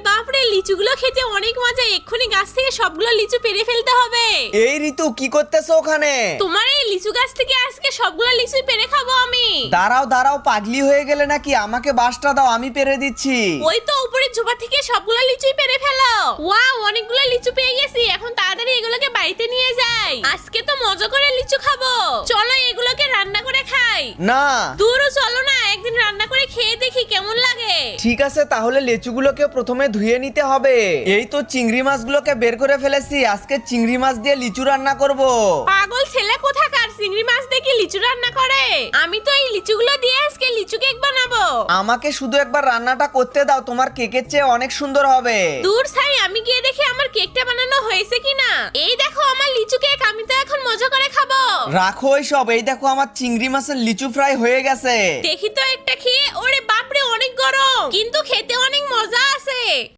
বাপরে, লিচুগুলো খেতে অনেক মজা। এক্ষুনি গাছ থেকে সবগুলো লিচু পেড়ে ফেলতে হবে। এই ঋতু কি করতেছো ওখানে? তোমার এই লিচু গাছ থেকে আজকে সবগুলো লিচুই পেড়ে খাবো আমি। দাঁড়াও দাঁড়াও, পাগলি হয়ে গেলে নাকি? আমাকে বাঁশটা দাও, আমি পেরে দিচ্ছি। ওই তো উপরে ঝোপা থেকে সবগুলো লিচুই পেড়ে ফেলো। ওয়াও, অনেকগুলো লিচু পেয়ে গেছি। এখন তাড়াতাড়ি এগুলোকে বাড়িতে নিয়ে যাই। আজকে তো মজা করে লিচু খাবো। চলো এগুলোকে রান্না করে খাই। না দূরও চলো না, একদিন রান্না করে খেয়ে দেখি কেমন লাগে। ঠিক আছে, তাহলে লেচুগুলোকে প্রথমে ধুয়ে নিতে হবে। এই তো চিংড়ি মাছগুলোকে বের করে ফেলেছি। আজকে চিংড়ি মাছ দিয়ে লিচু রান্না করব। পাগল ছেলে কোথাকার, চিংড়ি মাছ দিয়ে কি লিচু রান্না করে? আমি তো এই লিচুগুলো দিয়ে আজকে লিচু কেক বানাবো। আমাকে শুধু একবার রান্নাটা করতে দাও, তোমার কেকের চেয়ে অনেক সুন্দর হবে। দূর ছাই, আমি গিয়ে দেখি আমার কেকটা বানানো হয়েছে কিনা। এই দেখো আমার লিচু কেক, আমি তো এখন মজা করে খাবো। রাখো সব। এই দেখো আমার চিংড়ি মাছের লিচু ফ্রাই হয়ে গেছে। দেখি তো একটা খেয়ে। ওরে বাপরে, অনেক গরম, কিন্তু খেতে অনেক মজা আছে।